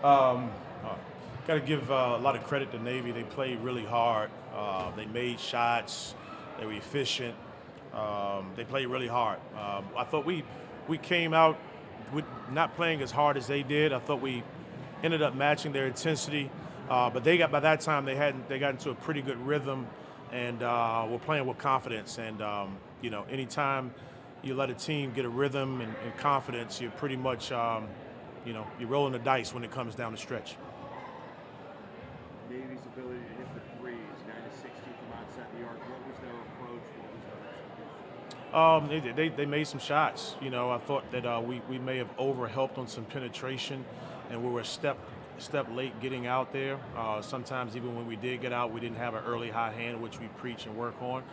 Um, uh, Got to give a lot of credit to Navy. They played really hard. They made shots. They were efficient. They played really hard. I thought we came out with not playing as hard as they did. I thought we ended up matching their intensity, but they got by that time they got into a pretty good rhythm and were playing with confidence. And anytime you let a team get a rhythm and confidence, you're pretty much you're rolling the dice when it comes down the stretch. Navy's ability to hit the threes, 9 to 60 from outside the arc. What was their approach? What was their execution? They made some shots. I thought that we may have overhelped on some penetration, and we were a step late getting out there. Sometimes even when we did get out, we didn't have an early high hand, which we preach and work on.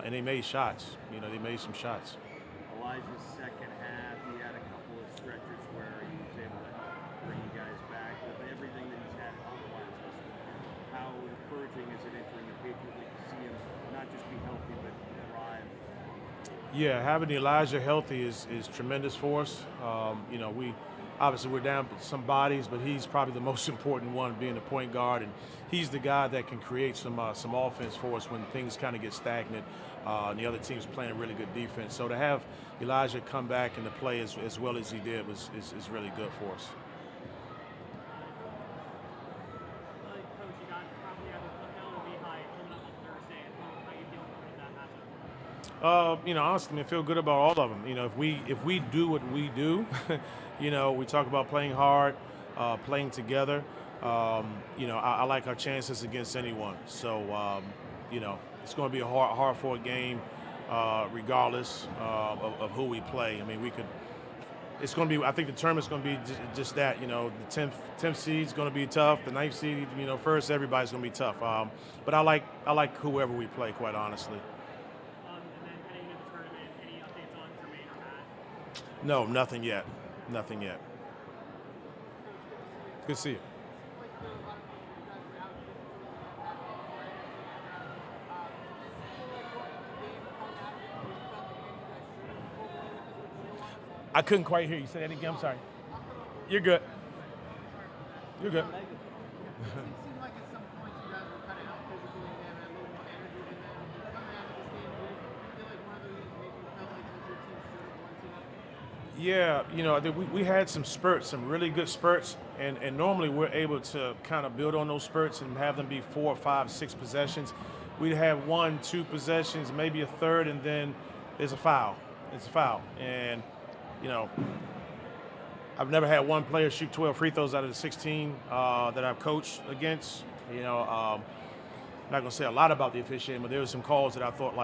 And they made shots. They made some shots. Elijah's second half, he had a couple of stretches where he was able to help bring you guys back with everything that he's had health-wise this year. How encouraging is it entering the Patriot League to see him not just be healthy but thrive? Yeah, having Elijah healthy is tremendous for us. We obviously we're down some bodies, but he's probably the most important one, being the point guard, and he's the guy that can create some offense for us when things kind of get stagnant. And the other team's playing really good defense. So to have Elijah come back and to play as well as he did is really good for us. Coach, you got probably have a hell of a high coming up on Thursday. How you feeling about that matchup? Honestly, I feel good about all of them. If we do what we do, we talk about playing hard, playing together. I like our chances against anyone. So, it's going to be a hard-fought game, regardless of who we play. I mean, we could. It's going to be. I think the tournament's going to be just that. The tenth seed's going to be tough. The ninth seed, first everybody's going to be tough. But I like whoever we play, quite honestly. And then heading into the tournament, any updates on Jermaine or Matt? No, nothing yet. Nothing yet. Good to see you. I couldn't quite hear you. Say that again. I'm sorry. You're good. You're good. It seemed like at some points you guys were kind of out physically and had a little more energy than them. Coming out of this game, do you feel like one of those maybe you felt like your team should have won tonight? Yeah, we had some spurts, some really good spurts, and normally we're able to kind of build on those spurts and have them be 4, 5, 6 possessions. We'd have 1, 2 possessions, maybe a third, and then there's a foul. It's a foul. And I've never had one player shoot 12 free throws out of the 16 that I've coached against. I'm not going to say a lot about the officiating, but there were some calls that I thought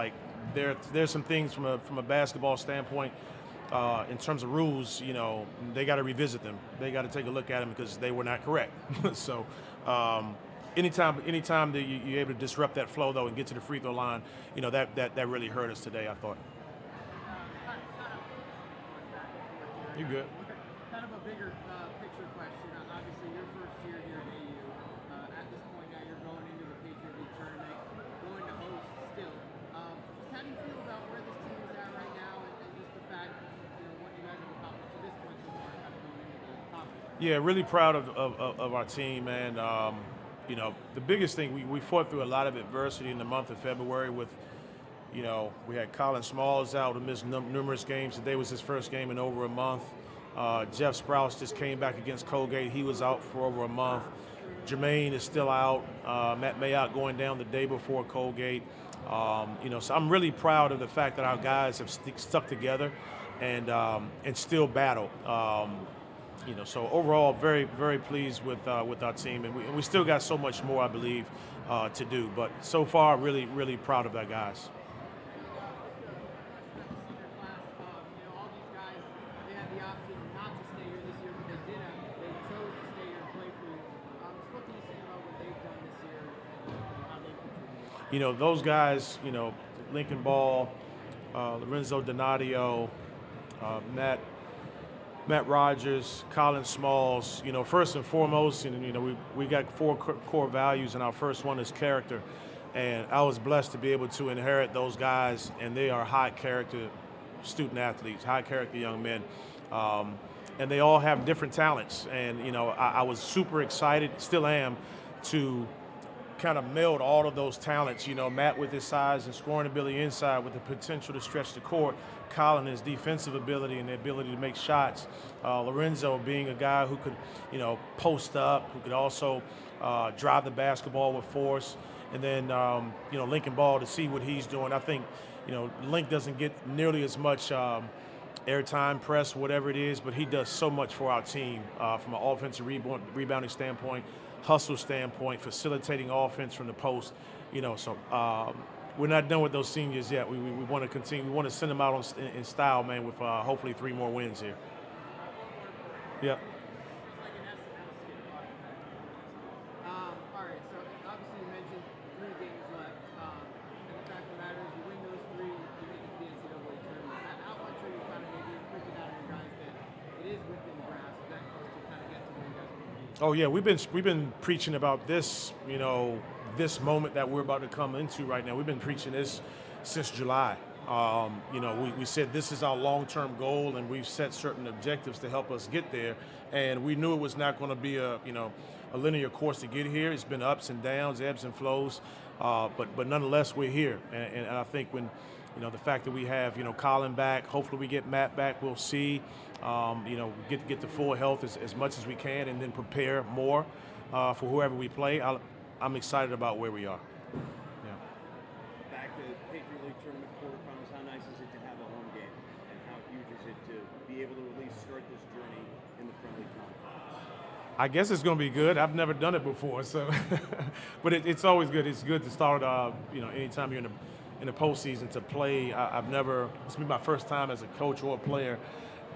there's some things from a basketball standpoint in terms of rules. They got to revisit them. They got to take a look at them because they were not correct. So anytime that you're able to disrupt that flow though and get to the free throw line, that really hurt us today, I thought. You're good. Kind of a bigger picture question. Obviously, your first year here at AU. At this point now, you're going into the Patriot League tournament, going to host still. Just how do you feel about where this team is at right now, and just the fact, what you guys have accomplished to this point so far, kind of going into the conference? Yeah, really proud of our team, man. The biggest thing, we fought through a lot of adversity in the month of February with, we had Colin Smalls out and missed numerous games. Today was his first game in over a month. Jeff Sprouse just came back against Colgate. He was out for over a month. Jermaine is still out. Matt Mayock going down the day before Colgate. So I'm really proud of the fact that our guys have stuck together and still battle. So overall, very, very pleased with our team, and we still got so much more, I believe, to do. But so far, really, really proud of our guys. Senior class, all these guys, they had the option not to stay here this year, but they chose to stay here and play for you. What can you say about what they've done this year and how they contributed? Those guys, Lincoln Ball, Lorenzo Donadio, Matt Rogers, Colin Smalls. First and foremost, we got 4 core values, and our first one is character. And I was blessed to be able to inherit those guys, and they are high character student athletes, high character young men. and they all have different talents. And I was super excited, still am, to kind of meld all of those talents. Matt with his size and scoring ability inside with the potential to stretch the court. Colin his defensive ability and the ability to make shots. Lorenzo being a guy who could, post up, who could also drive the basketball with force. And then, Lincoln Ball to see what he's doing. I think, Link doesn't get nearly as much airtime, press, whatever it is, but he does so much for our team from an offensive rebounding standpoint, hustle standpoint, facilitating offense from the post. So we're not done with those seniors yet. We want to continue. We want to send them out in style, man, with hopefully 3 more wins here. Yeah. All right, so obviously you mentioned 3 games left. And the fact of the matter is you win those 3, you make it to the NCAA tournament. How much are you kind of maybe freaking out on your guys that it is within grasp, that close to kind of get to where you guys want to be? Oh yeah, we've been preaching about this, this moment that we're about to come into right now. We've been preaching this since July. We said this is our long-term goal, and we've set certain objectives to help us get there. And we knew it was not going to be a linear course to get here. It's been ups and downs, ebbs and flows, but nonetheless we're here. And I think when the fact that we have Colin back, hopefully we get Matt back. We'll see. Get the full health as much as we can, and then prepare more for whoever we play. I'm excited about where we are. Yeah. Back to Patriot League tournament quarterfinals, how nice is it to have a home game, and how huge is it to be able to at least start this journey in the friendly confines? I guess it's going to be good. I've never done it before, so but it's always good. It's good to start. Anytime you're in the postseason to play. This will be my first time as a coach or a player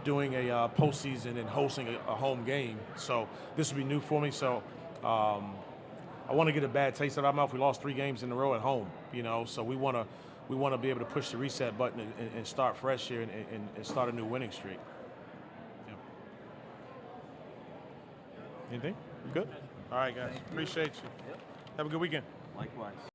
doing a postseason and hosting a home game. So this will be new for me. So I want to get a bad taste out of my mouth. We lost 3 games in a row at home, so we want to be able to push the reset button and start fresh here and start a new winning streak. Yeah. Anything? Good? All right, guys. Appreciate you. Have a good weekend. Likewise.